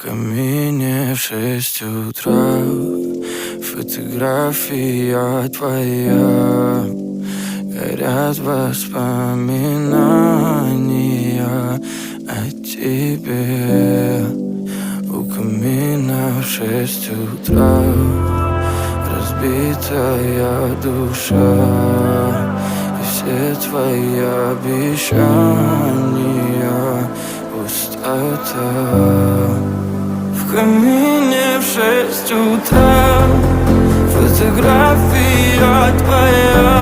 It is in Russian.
камине в 6 утра фотография твоя. Горят воспоминания о тебе. У камина в 6 утра разбитая душа, и все твои обещания пустота. В камине в 6 утра фотография твоя.